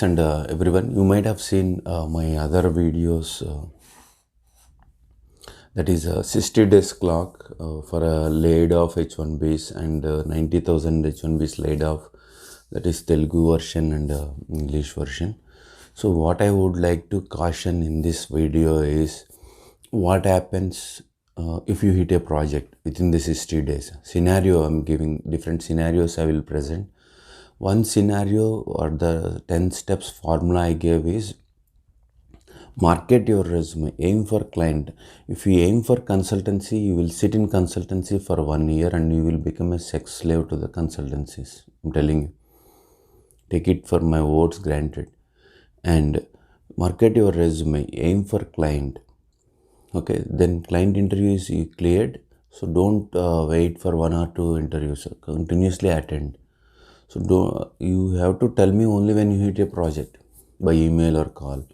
And everyone, you might have seen my other videos, that is a 60 days clock for a laid off H-1Bs and 90,000 H-1Bs laid off, that is Telugu version and English version. So what I would like to caution in this video is what happens if you hit a project within the 60 days. Scenario, I'm giving different scenarios I will present. One scenario or the 10 steps formula I gave is market your resume, aim for client. If you aim for consultancy, you will sit in consultancy for 1 year and you will become a sex slave to the consultancies. I'm telling you. Take it for my words granted. And market your resume, aim for client. Okay, then client interview is cleared. So don't wait for 1 or 2 interviews. Continuously attend. So you have to tell me only when you hit a project by email or call.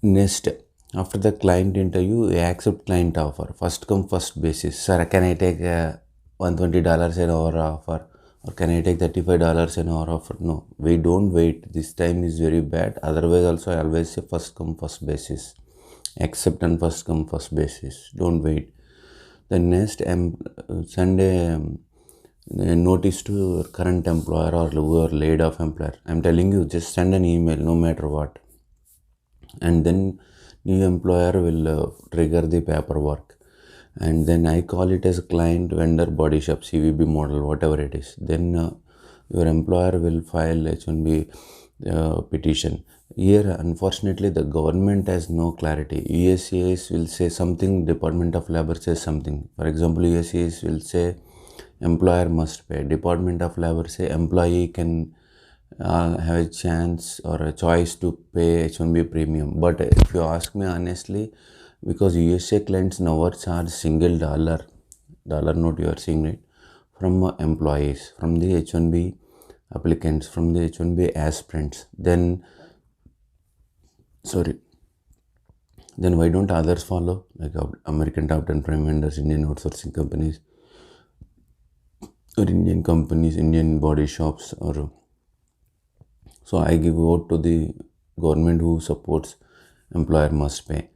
Next, after the client interview, you accept client offer. First come, first basis. Sir, can I take $120 an hour offer? Or can I take $35 an hour offer? No, we don't wait. This time is very bad. Otherwise also I always say first come, first basis. Accept on first come, first basis. Don't wait. Then next, send a notice to your current employer or your laid off employer. I'm telling you, just send an email no matter what. And then new employer will trigger the paperwork. And then I call it as client, vendor, body shop, CVB model, whatever it is. Then your employer will file H-1B petition. Here, unfortunately, the government has no clarity. U.S.C will say something, Department of Labor says something. For example, U.S.C will say employer must pay. Department of Labor say employee can have a chance or a choice to pay H-1B premium. But if you ask me honestly, because USA clients never charge single dollar note, you are seeing it, from employees, from the H-1B applicants, from the H-1B aspirants, then why don't others follow, like American top 10 prime vendors, Indian outsourcing companies, or Indian companies, Indian body shops, or so I give vote to the government who supports employer must pay.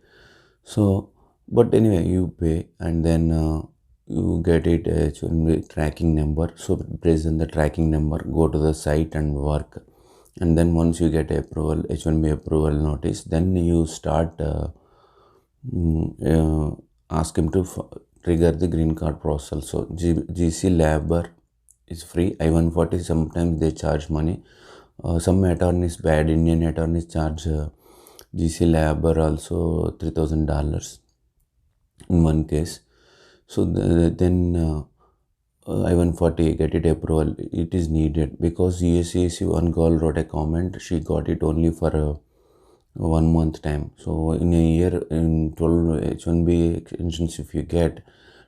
So, but anyway, you pay and then you get it H-1B tracking number. So present the tracking number, go to the site and work. And then once you get approval, H-1B approval notice, then you start ask him to trigger the green card process. So GC labor is free. I-140 sometimes they charge money. Some attorneys, bad Indian attorneys charge GC labor also $3,000 in one case. So then I-140 get it approval. It is needed because U.S.C, one girl wrote a comment. She got it only for 1 month time. So in a year, in 12 H-1B extensions, if you get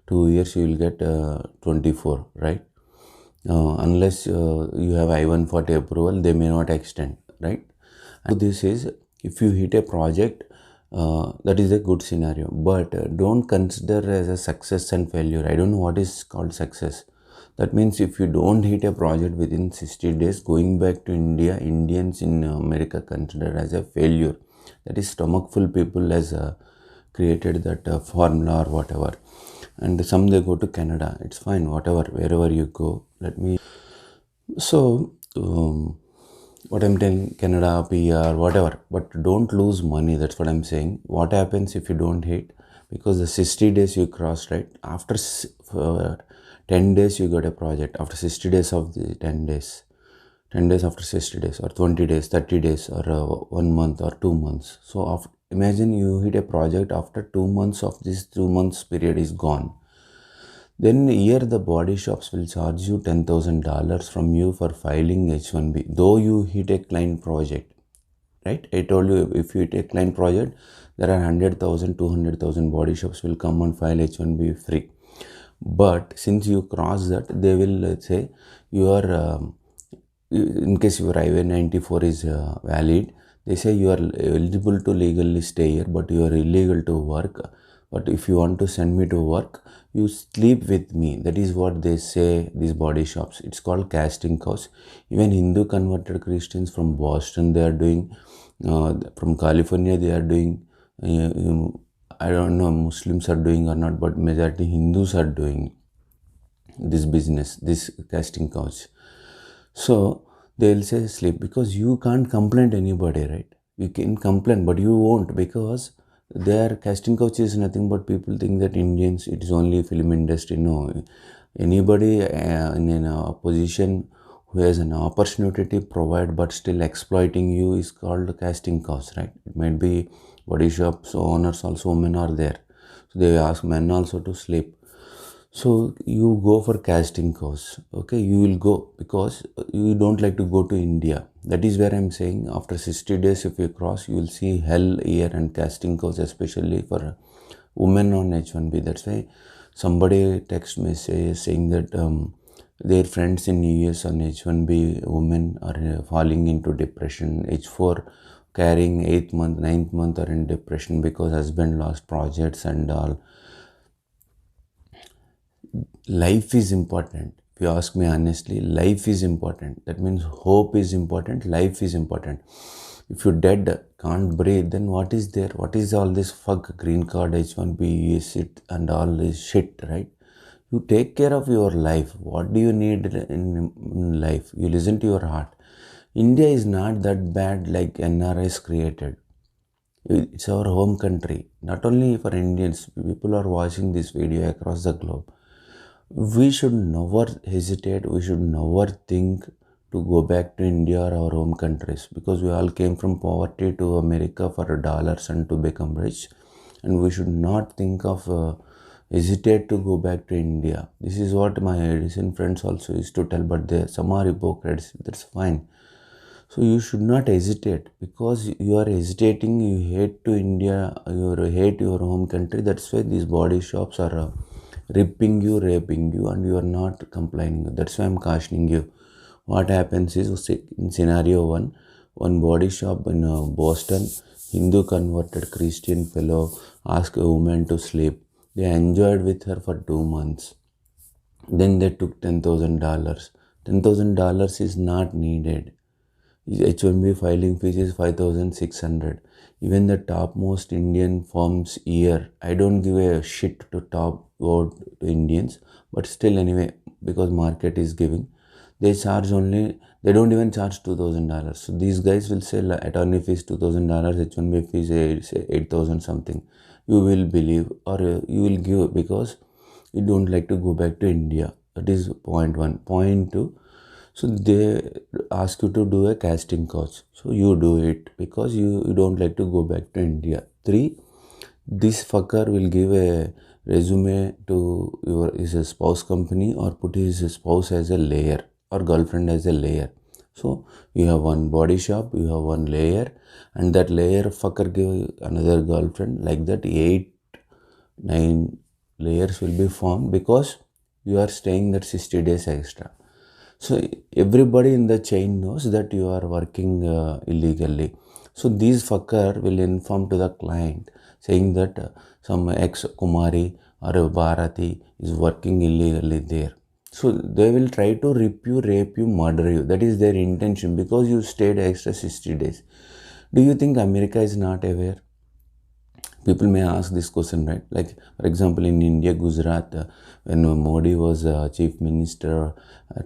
2 years, you will get 24, right? Unless you have I-140 approval, they may not extend, right? And so this is, if you hit a project, that is a good scenario, but don't consider as a success and failure. I don't know what is called success. That means if you don't hit a project within 60 days, going back to India, Indians in America consider as a failure. That is stomachful people has created that formula or whatever. And some they go to Canada. It's fine, whatever, wherever you go. So what I'm telling, Canada, PR, whatever, but don't lose money. That's what I'm saying. What happens if you don't hit? Because the 60 days you crossed, right? After 10 days you got a project. After 60 days of the 10 days, 10 days after 60 days, or 20 days, 30 days, or 1 month or 2 months. So imagine you hit a project after 2 months of this 2 months period is gone. Then here the body shops will charge you $10,000 from you for filing H-1B, though you hit a client project, right? I told you if you hit a client project, there are 100,000, 200,000 body shops will come and file H-1B free. But since you cross that, they will say you are, in case your I-94 is valid, they say you are eligible to legally stay here, but you are illegal to work but if you want to send me to work, you sleep with me. That is what they say, these body shops. It's called casting couch. Even Hindu converted Christians from Boston, they are doing, from California, they are doing, I don't know Muslims are doing or not, but majority Hindus are doing this business, this casting couch. So they'll say sleep, because you can't complain to anybody, right? You can complain, but you won't, because their casting couch is nothing but people think that Indians, it is only film industry. No, anybody in a position who has an opportunity to provide but still exploiting you is called casting couch, right? It might be body shops owners also, women are there, so they ask men also to sleep. So you go for casting course, okay? You will go because you don't like to go to India. That is where I'm saying after 60 days, if you cross, you will see hell here and casting course, especially for women on H-1B. That's why somebody text me saying that their friends in US on H-1B women are falling into depression. H4 carrying 8th month, 9th month are in depression because husband lost projects and all. Life is important. If you ask me honestly, life is important. That means hope is important, life is important. If you're dead, can't breathe, then what is there? What is all this fuck green card, H-1B, U.S.C and all this shit, right? You take care of your life. What do you need in life? You listen to your heart. India is not that bad like NRIs created. It's our home country. Not only for Indians, people are watching this video across the globe. We should never hesitate, we should never think to go back to India or our home countries, because we all came from poverty to America for dollars and to become rich, and we should not think of hesitate to go back to India. This is what my recent friends also used to tell, but some are hypocrites. That's fine. So you should not hesitate, because you are hesitating, you hate to India, you hate your home country. That's why these body shops are ripping you, raping you, and you are not complaining. That's why I'm cautioning you. What happens is, in scenario one body shop in Boston, Hindu converted Christian fellow asked a woman to sleep. They enjoyed with her for 2 months. Then they took $10,000. $10,000 is not needed. H-1B filing fees is 5,600. Even the topmost Indian firms here, I don't give a shit to top go to Indians, but still anyway, because market is giving, they charge only, they don't even charge $2,000. So these guys will say attorney fees $2,000, H-1B fees say 8,000 something. You will believe, or you will give, because you don't like to go back to India. That is point one. Point two, so they ask you to do a casting couch. So you do it because you don't like to go back to India. Three, this fucker will give a resume to his spouse company, or put his spouse as a layer or girlfriend as a layer. So you have one body shop, you have one layer, and that layer fucker give another girlfriend. Like that, 8, 9 layers will be formed, because you are staying that 60 days extra. So everybody in the chain knows that you are working illegally. So these fucker will inform to the client saying that some ex-Kumari or a Bharati is working illegally there. So they will try to rip you, rape you, murder you. That is their intention, because you stayed extra 60 days. Do you think America is not aware? People may ask this question, right? Like, for example, in India, Gujarat, when Modi was chief minister,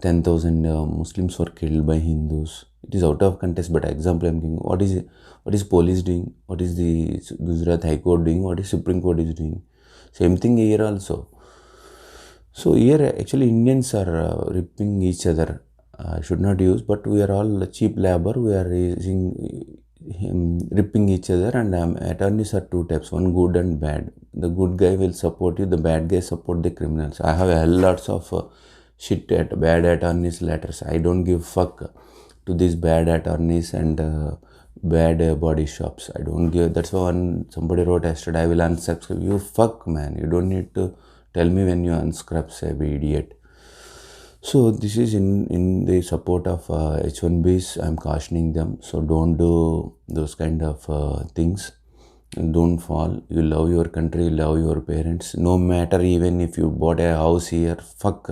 10,000 Muslims were killed by Hindus. It is out of context, but example I'm giving. What is police doing? What is the Gujarat High Court doing? What is Supreme Court is doing? Same thing here also. So here actually Indians are ripping each other. Should not use, but we are all cheap labor. We are using ripping each other, and attorneys are two types, one good and bad. The good guy will support you, the bad guy support the criminals. I have a lots of shit at bad attorneys letters. I don't give fuck to these bad attorneys and bad body shops. I don't give. That's why when somebody wrote yesterday, I will unsubscribe. You fuck, man, you don't need to tell me when you unsubscribe, say, idiot. So this is in the support of H-1Bs. I'm cautioning them. So don't do those kind of things. Don't fall. You love your country, you love your parents. No matter even if you bought a house here, fuck,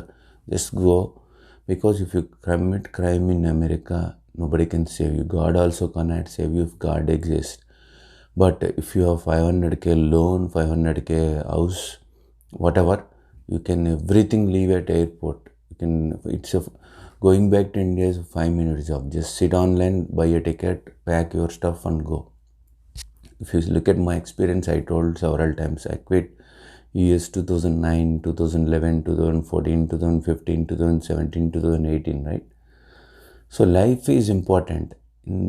just go. Because if you commit crime in America, nobody can save you. God also cannot save you if God exists. But if you have 500k loan, 500k house, whatever, you can everything leave at airport. You can. It's a going back to India is a 5 minute job. Just sit online, buy a ticket, pack your stuff, and go. If you look at my experience, I told several times, I quit US 2009, 2011, 2014, 2015, 2017, 2018, right? So life is important.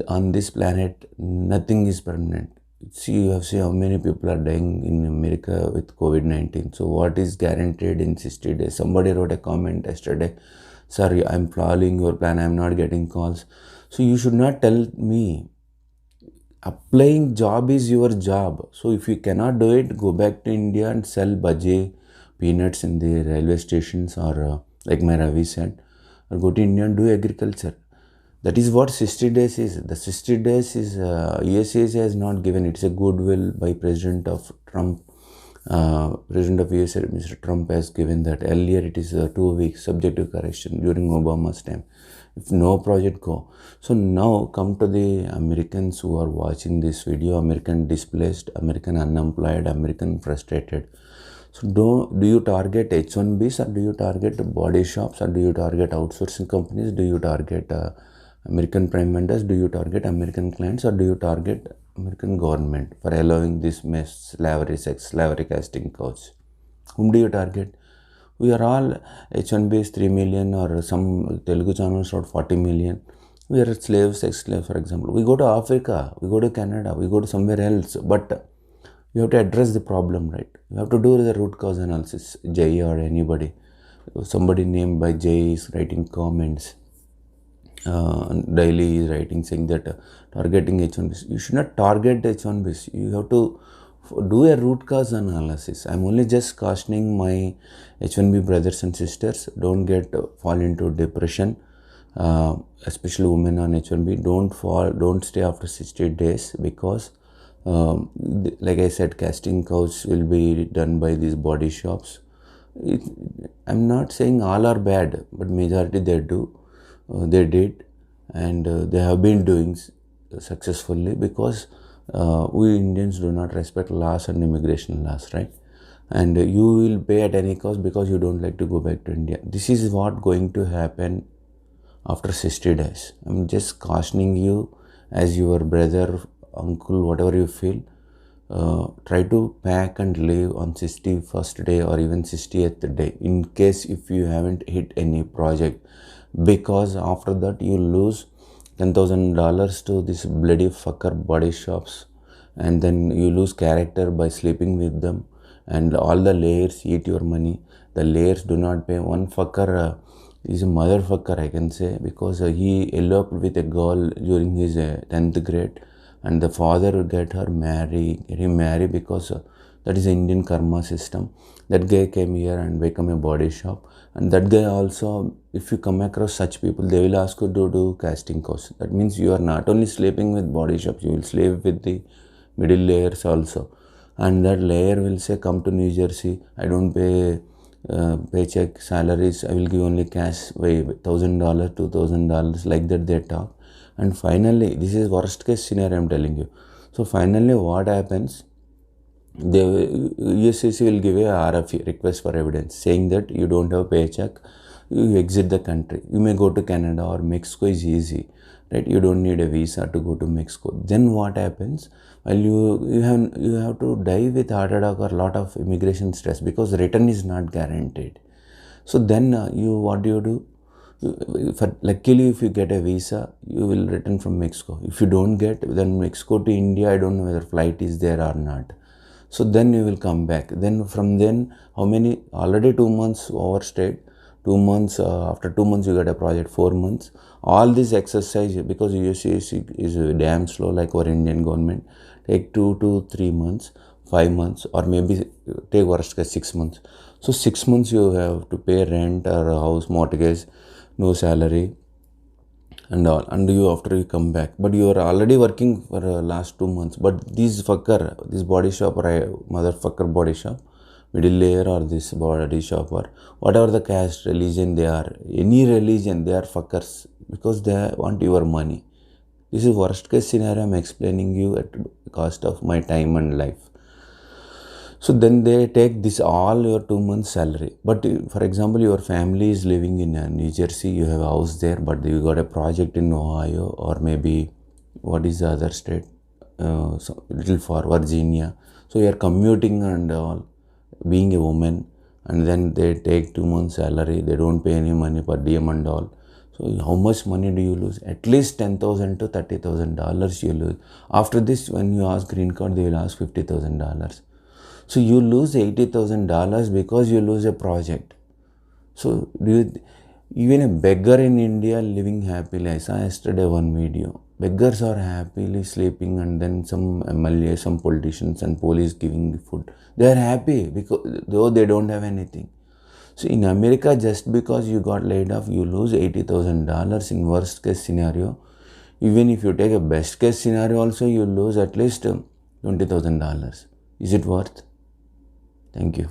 On this planet, nothing is permanent. See, you have seen how many people are dying in America with COVID-19. So what is guaranteed in 60 days? Somebody wrote a comment yesterday, sorry, I'm following your plan, I'm not getting calls. So you should not tell me. Applying job is your job. So if you cannot do it, go back to India and sell bhaji, peanuts in the railway stations, or like my Ravi said, or go to India and do agriculture. That is what 60 days is. The 60 days is U.S.C has not given. It's a goodwill by President of Trump. President of U.S. Mr. Trump has given that. Earlier it is 2 weeks subject to correction during Obama's time. If no project go. So now come to the Americans who are watching this video, American displaced, American unemployed, American frustrated. So do you target H-1Bs, or do you target body shops, or do you target outsourcing companies? Do you target American prime vendors? Do you target American clients, or do you target American government for allowing this mess, slavery, sex, slavery, casting couch? Whom do you target? We are all H-1B is 3 million, or some Telugu channels are 40 million. We are slaves, sex slaves, for example. We go to Africa, we go to Canada, we go to somewhere else. But you have to address the problem, right? You have to do the root cause analysis. Jay or anybody, somebody named by Jay is writing comments. Daily is writing saying that targeting H-1Bs. You should not target H-1Bs. You have to do a root cause analysis. I'm only just cautioning my H-1B brothers and sisters. Don't fall into depression, especially women on H-1B. Don't stay after 60 days, because like I said, casting couch will be done by these body shops. I'm not saying all are bad, but majority they do. They did, and they have been doing successfully, because we Indians do not respect laws and immigration laws, right? And you will pay at any cost because you don't like to go back to India. This is what going to happen after 60 days. I'm just cautioning you as your brother, uncle, whatever you feel. Try to pack and leave on 61st day or even 60th day, in case if you haven't hit any project, because after that you lose $10,000 to this bloody fucker body shops, and then you lose character by sleeping with them, and all the layers eat your money. The layers do not pay. One fucker is a motherfucker, I can say, because he eloped with a girl during his 10th grade, and the father get him married because that is the Indian karma system. That guy came here and become a body shop, and that guy also, if you come across such people, they will ask you to do casting course. That means you are not only sleeping with body shops, you will sleep with the middle layers also, and that layer will say, come to New Jersey, I don't pay paycheck salaries, I will give only cash by $1,000, $2,000, like that they talk. And finally, this is worst case scenario I'm telling you. So finally what happens, U.S.C will give a RFE, request for evidence, saying that you don't have paycheck, you exit the country. You may go to Canada or Mexico is easy, right? You don't need a visa to go to Mexico. Then what happens? Well, you have to die with heart attack or lot of immigration stress, because return is not guaranteed. So then what do? Luckily, if you get a visa, you will return from Mexico. If you don't get, then Mexico to India, I don't know whether flight is there or not. So then you will come back. Then from then, how many? Already 2 months overstayed. 2 months, after 2 months you get a project, 4 months. All this exercise, because U.S.C is damn slow, like our Indian government, take 2 to 3 months, 5 months, or maybe take worst case 6 months. So 6 months you have to pay rent or house mortgage, no salary, and all, and you after you come back, but you are already working for last 2 months. But this body shop or motherfucker body shop, middle layer, or this body shop, or whatever the caste, religion they are, any religion, they are fuckers because they want your money. This is worst case scenario I'm explaining you at the cost of my time and life. So then they take this all your 2 months salary. But for example, your family is living in New Jersey, you have a house there, but you got a project in Ohio, or maybe what is the other state? So little far, Virginia. So you are commuting and all, being a woman, and then they take 2 months salary. They don't pay any money per diem and all. So how much money do you lose? At least $10,000 to $30,000 you lose. After this, when you ask green card, they will ask $50,000. So you lose $80,000 because you lose a project. So even a beggar in India living happily. I saw yesterday one video. Beggars are happily sleeping, and then some MLA, some politicians and police giving the food. They are happy because though they don't have anything. So in America, just because you got laid off, you lose $80,000 in worst case scenario. Even if you take a best case scenario also, you lose at least $20,000. Is it worth? Thank you.